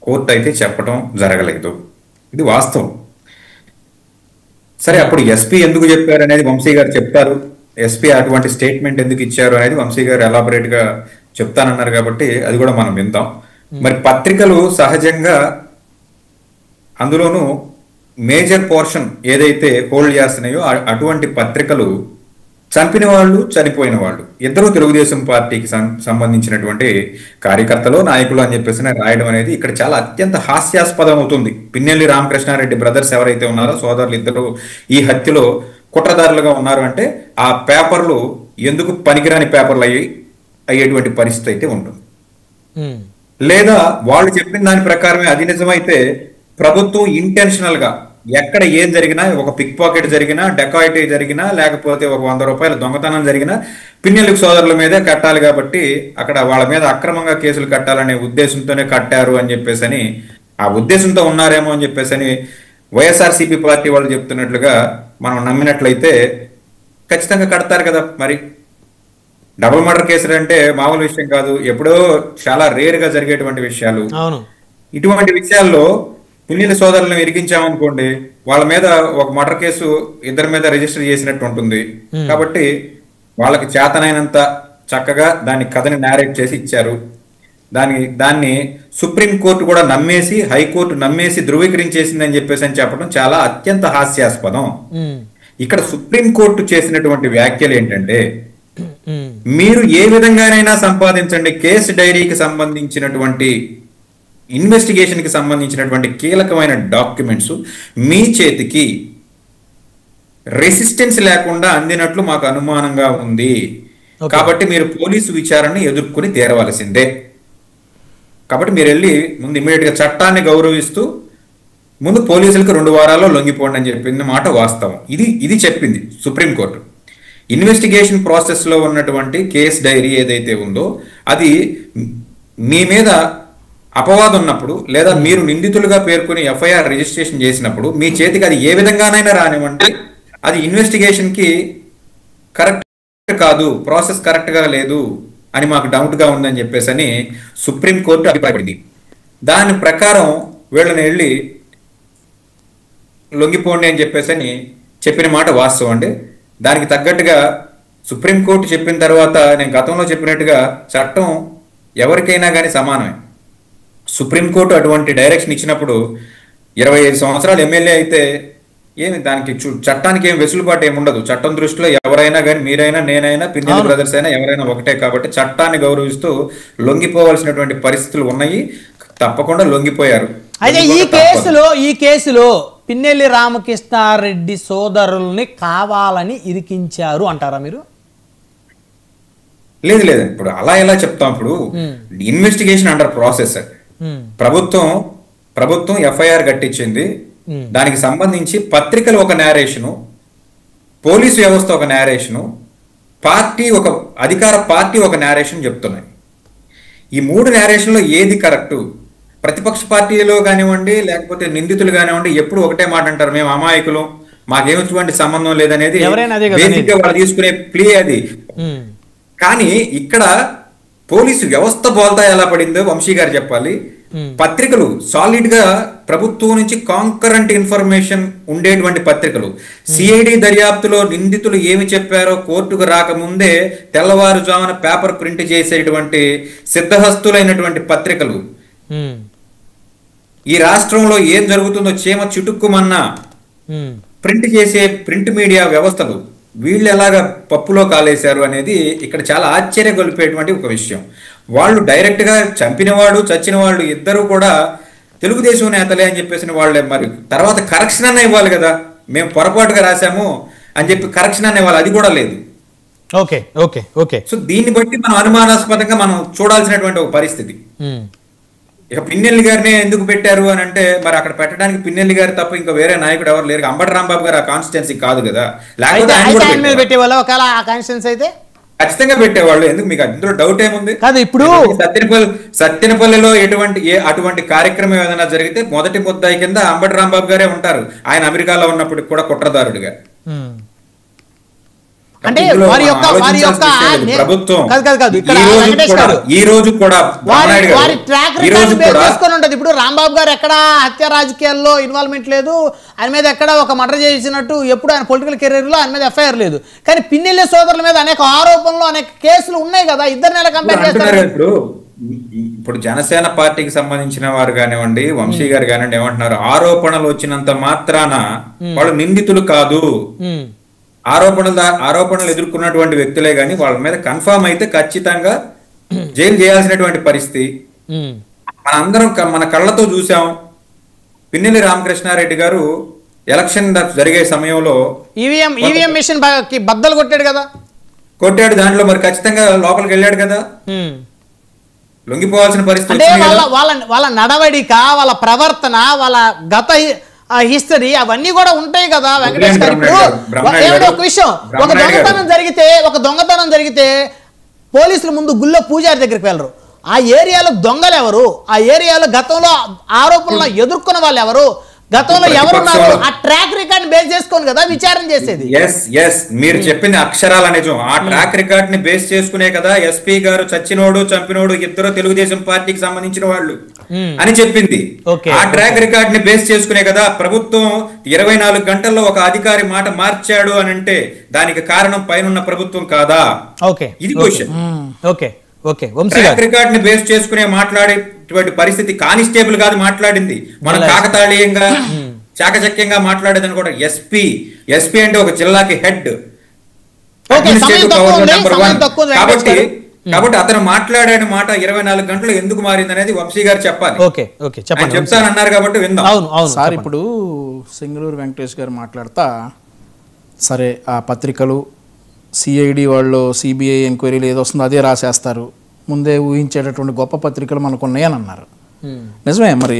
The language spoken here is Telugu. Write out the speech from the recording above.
కోర్టు అయితే చెప్పడం జరగలేదు. ఇది వాస్తవం. సరే, అప్పుడు ఎస్పీ ఎందుకు చెప్పారు అనేది వంశీ గారు చెప్తారు. ఎస్పీ అటువంటి స్టేట్మెంట్ ఎందుకు ఇచ్చారు అనేది వంశీ గారు ఎలాబొరేట్ గా చెప్తానన్నారు కాబట్టి అది కూడా మనం విందాం. మరి పత్రికలు సహజంగా అందులోనూ మేజర్ పోర్షన్ ఏదైతే హోల్డ్ చేస్తున్నాయో అటువంటి పత్రికలు చంపిన వాళ్ళు, చనిపోయిన వాళ్ళు ఇద్దరు తెలుగుదేశం పార్టీకి సంబంధించినటువంటి కార్యకర్తలు, నాయకులు అని చెప్పేసి రాయడం అనేది ఇక్కడ చాలా అత్యంత హాస్యాస్పదం అవుతుంది. పిన్నెల్లి రామకృష్ణారెడ్డి బ్రదర్స్ ఎవరైతే ఉన్నారో, సోదరులు ఇద్దరు ఈ హత్యలో కుట్రదారులుగా ఉన్నారు అంటే ఆ పేపర్లు ఎందుకు పనికిరాని పేపర్లు అయ్యేటువంటి పరిస్థితి అయితే ఉంటుంది. లేదా వాళ్ళు చెప్పిన దాని ప్రకారమే అది నిజమైతే ప్రభుత్వం ఇంటెన్షనల్ గా ఎక్కడ ఏం జరిగినా, ఒక పిక్ పాకెట్ జరిగినా, డెకాయిటీ జరిగినా, లేకపోతే ఒక 100 రూపాయల దొంగతనం జరిగినా పిన్నెల్లికి సోదరుల మీదే కట్టాలి కాబట్టి అక్కడ వాళ్ళ మీద అక్రమంగా కేసులు కట్టాలనే ఉద్దేశంతోనే కట్టారు అని చెప్పేసి, ఆ ఉద్దేశంతో ఉన్నారేమో అని చెప్పేసి వైఎస్ఆర్సీపీ పార్టీ వాళ్ళు చెప్తున్నట్లుగా మనం నమ్మినట్లయితే ఖచ్చితంగా కడతారు కదా. మరి డబుల్ మర్డర్ కేసులు అంటే మామూలు విషయం కాదు, ఎప్పుడో చాలా రేర్ గా జరిగేటువంటి విషయాలు. ఇటువంటి విషయాల్లో పిన్నెల్లి సోదరులను ఇరికించామనుకోండి, వాళ్ళ మీద ఒక మర్డర్ కేసు ఇద్దరి మీద రిజిస్టర్ చేసినట్టు ఉంటుంది. కాబట్టి వాళ్ళకి చేతనైనంత చక్కగా దాన్ని కథని నేరేట్ చేసి ఇచ్చారు. దాన్ని సుప్రీంకోర్టు కూడా నమ్మేసి, హైకోర్టు నమ్మేసి ధృవీకరించేసిందని చెప్పేసి చెప్పడం చాలా అత్యంత హాస్యాస్పదం. ఇక్కడ సుప్రీంకోర్టు చేసినటువంటి వ్యాఖ్యలు ఏంటంటే, మీరు ఏ విధంగానైనా సంపాదించండి, కేసు డైరీకి సంబంధించినటువంటి ఇన్వెస్టిగేషన్ కి సంబంధించినటువంటి కీలకమైన డాక్యుమెంట్స్ మీ చేతికి రెసిస్టెన్స్ లేకుండా అందినట్లు మాకు అనుమానంగా ఉంది. కాబట్టి మీరు పోలీసు విచారణని ఎదుర్కొని తీరవలసిందే. కాబట్టి మీరు వెళ్ళి ముందు ఇమీడియట్ గా చట్టాన్ని గౌరవిస్తూ ముందు పోలీసులకు 2 వారాల్లో లొంగిపోండి అని చెప్పింది మాట వాస్తవం. ఇది చెప్పింది సుప్రీంకోర్టు. ఇన్వెస్టిగేషన్ ప్రాసెస్ లో ఉన్నటువంటి కేస్ డైరీ ఏదైతే ఉందో అది మీ మీద అపవాదం ఉన్నప్పుడు, లేదా మీరు నిందితులుగా పేర్కొని ఎఫ్ఐఆర్ రిజిస్ట్రేషన్ చేసినప్పుడు మీ చేతికి అది ఏ విధంగానైనా రానివ్వండి, అది ఇన్వెస్టిగేషన్ కి కరెక్ట్ కాదు, ప్రాసెస్ కరెక్ట్ గా లేదు అని మాకు డౌట్ గా ఉందని చెప్పేసి సుప్రీంకోర్టు అభిప్రాయపడింది. దాని ప్రకారం వీళ్ళని వెళ్ళి లొంగిపోండి అని చెప్పేసి చెప్పిన మాట వాస్తవం అండి. దానికి తగ్గట్టుగా సుప్రీంకోర్టు చెప్పిన తర్వాత నేను గతంలో చెప్పినట్టుగా చట్టం ఎవరికైనా కానీ సమానమే. సుప్రీంకోర్టు అటువంటి డైరెక్షన్ ఇచ్చినప్పుడు 25 సంవత్సరాలు ఎమ్మెల్యే అయితే ఏమి దానికి చట్టానికి ఏం వెసులుబాటు ఏమి ఉండదు. చట్టం దృష్టిలో ఎవరైనా కానీ, మీరైనా, నేనైనా, పిన్నెల్లి బ్రదర్స్ అయినా ఎవరైనా ఒకటే. కాబట్టి చట్టాన్ని గౌరవిస్తూ లొంగిపోవాల్సినటువంటి పరిస్థితులు ఉన్నాయి. తప్పకుండా లొంగిపోయారు. అయితే ఈ కేసులో పిన్నెల్లి రామకృష్ణారెడ్డి సోదరుల్ని కావాలని ఇరికించారు అంటారా మీరు? లేదు, ఇప్పుడు అలా ఎలా చెప్తాం? ఇప్పుడు ఇన్వెస్టిగేషన్ అండర్ ప్రాసెస్. ప్రభుత్వం ఎఫ్ఐఆర్ కట్టించింది. దానికి సంబంధించి పత్రికలు ఒక నేరేషను, పోలీసు వ్యవస్థ ఒక నేరేషను, అధికార పార్టీ ఒక నేరేషన్ చెప్తున్నాయి. ఈ 3 నేరేషన్లో ఏది కరెక్టు? ప్రతిపక్ష పార్టీలో కానివ్వండి, లేకపోతే నిందితులు కానివ్వండి, ఎప్పుడు ఒకటే మాట అంటారు, మేము అమాయకులు, మాకేమిటువంటి సంబంధం లేదనేది బేసిక్ గా వాళ్ళు తీసుకునే ప్లే అది. కానీ ఇక్కడ పోలీసు వ్యవస్థ బోల్తా ఎలా పడిందో వంశీ గారు చెప్పాలి. పత్రికలు సాలిడ్ గా ప్రభుత్వం నుంచి కాంకరెంట్ ఇన్ఫర్మేషన్ ఉండేటువంటి పత్రికలు, సిఐడి దర్యాప్తులో నిందితులు ఏమి చెప్పారో కోర్టుకు రాకముందే తెల్లవారుజామున పేపర్ ప్రింట్ చేసేటువంటి సిద్ధహస్తులైనటువంటి పత్రికలు, ఈ రాష్ట్రంలో ఏం జరుగుతుందో చీమ చిటుక్కుమన్నా ప్రింట్ చేసే ప్రింట్ మీడియా వ్యవస్థలు వీళ్ళు ఎలాగా పప్పులో కాలేశారు అనేది ఇక్కడ చాలా ఆశ్చర్యగొలిపేటువంటి ఒక విషయం. వాళ్ళు డైరెక్ట్ గా చంపినవాడు, చచ్చిన వాళ్ళు ఇద్దరు కూడా తెలుగుదేశం నేతలే అని చెప్పేసి వాళ్ళే. మరి తర్వాత కరెక్షన్ అన్న ఇవ్వాలి కదా, మేము పొరపాటుగా రాశాము అని చెప్పి కరెక్షన్ అన్న ఇవ్వాలి, అది కూడా లేదు. సో దీన్ని బట్టి మనం అనుమానాస్పదంగా మనం చూడాల్సినటువంటి ఒక పరిస్థితి. ఇక పిన్నెల్లి గారిని ఎందుకు పెట్టారు అని అంటే, మరి అక్కడ పెట్టడానికి పిన్నెల్లి గారు తప్ప ఇంకా వేరే నాయకుడు ఎవరు లేరు. అంబటి రాంబాబు గారు ఆ కాన్స్టిట్యున్సీ కాదు కదా, లేకపోతే ఖచ్చితంగా పెట్టేవాళ్ళు. ఎందుకు మీకు అందులో డౌట్ ఏముంది? ఇప్పుడు సత్తెనపల్లిలో అటువంటి కార్యక్రమం ఏదైనా జరిగితే మొదటి ముద్దాయి కింద అంబటి రాంబాబు గారే ఉంటారు. ఆయన అమెరికాలో ఉన్నప్పుడు కూడా కుట్రదారుడిగా. అంటే ఇందులో వారి మనం యొక్క ఆలోచించాల్సిన విషయం లేదు. ప్రభుత్వం కాదు ఇక్కడ ఈ రోజు వెంకటేష్ కూడా- గారు ఈ రోజు కూడా బ్రహ్మనాయుడు గారు, వారి ట్రాక్ ఈ రోజు రికార్డ్ బేస్ కూడా చేసుకొని ఉంటది. ఇప్పుడు రాంబాబు గారు ఎక్కడ హత్య రాజకీయాల్లో ఇన్వాల్వ్మెంట్ లేదు, ఆయన మీద ఎక్కడ ఒక మర్డర్ చేసినట్టు ఎప్పుడు ఆయన పొలిటికల్ కెరీర్ లో ఆయన మీద ఎఫ్ఐఆర్ లేదు. కానీ పిన్నెల్లి సోదరుల మీద అనేక ఆరోపణలు అనేక కేసులు ఉన్నాయి కదా, ఇద్దరిని ఎలా కంపేర్ అంటున్నారు చేస్తారు? కదా, ఇప్పుడు జనసేన పార్టీకి సంబంధించిన వారు కానివ్వండి, వంశీ గారు కానివ్వండి, ఏమంటున్నారు, ఆరోపణలు వచ్చినంత మాత్రాన వాళ్ళు నిందితులు కాదు. ఆరోపణలు ఎదుర్కొన్నటువంటి వ్యక్తులే గాని వాళ్ళ మీద కన్ఫర్మ్ అయితే ఖచ్చితంగా జైలు చేయాల్సినటువంటి పరిస్థితి మనందరం మన కళ్ళతో చూసాం. పిన్నెల్లి రామకృష్ణారెడ్డి గారు ఎలక్షన్ జరిగే సమయంలో ఈవీఎం మిషన్ బద్దలు కొట్టాడు కదా, కొట్టాడు. దాంట్లో మరి ఖచ్చితంగా లోపలికి వెళ్ళాడు కదా, లొంగిపోవాల్సిన పరిస్థితి అంటే వచ్చింది కదా. వాళ్ళ నడవడిక, వాళ్ళ ప్రవర్తన, వాళ్ళ గత హిస్టరీ అవన్నీ కూడా ఉంటాయి కదా వెంకటేష్ గారు. ఇప్పుడు ఏమిటి ఒక విషయం, ఒక దొంగతనం జరిగితే పోలీసుల ముందు గుళ్ళో పూజారి దగ్గరికి వెళ్ళరు. ఆ ఏరియాలో దొంగలు ఎవరు, ఆ ఏరియాలో గతంలో ఆరోపణలు ఎదుర్కొన్న వాళ్ళు ఎవరు, గతంలో ఎవరున్నారు, ఆ ట్రాక్ రికార్డ్ బేస్ చేసుకొని కదా విచారణ చేసేది. ఎస్ మీరు చెప్పింది అక్షరాల నిజం. ఆ ట్రాక్ రికార్డ్ ని బేస్ చేసుకునే కదా ఎస్పీ గారు చచ్చినోడు చంపినోడు ఇద్దరు తెలుగుదేశం పార్టీకి సంబంధించిన వాళ్ళు అని చెప్పింది. ఆ ట్రాక్ రికార్డ్ ని బేస్ చేసుకునే కదా ప్రభుత్వం 24 గంటల్లో ఒక అధికారి మాట మార్చాడు అని అంటే దానికి కారణం పైన ప్రభుత్వం కాదా? ఇది క్వశ్చన్. ట్రాక్ రికార్డ్ ని బేస్ చేసుకునే మాట్లాడేటువంటి పరిస్థితి కానిస్టేబుల్ కాదు మాట్లాడింది, మనం కాకతాళీయంగా చాకచక్యంగా మాట్లాడేదని కూడా ఎస్పీ అంటే ఒక జిల్లాకి హెడ్, కాబట్టి అతను మాట్లాడే మాట 24 గంటలు ఎందుకు మారింది అనేది వంశీ గారు చెప్పాలి. చెప్తానన్నారు కాబట్టి విందాం. సార్ ఇప్పుడు సింగళూరు వెంకటేష్ గారు మాట్లాడతా, సరే ఆ పత్రికలు సిఐడి వాళ్ళు సిబిఐ ఎంక్వైరీలు ఏదో వస్తుందో అదే రాసేస్తారు, ముందే ఊహించేటటువంటి గొప్ప పత్రికలు మనకు ఉన్నాయని అన్నారు. నిజమే మరి.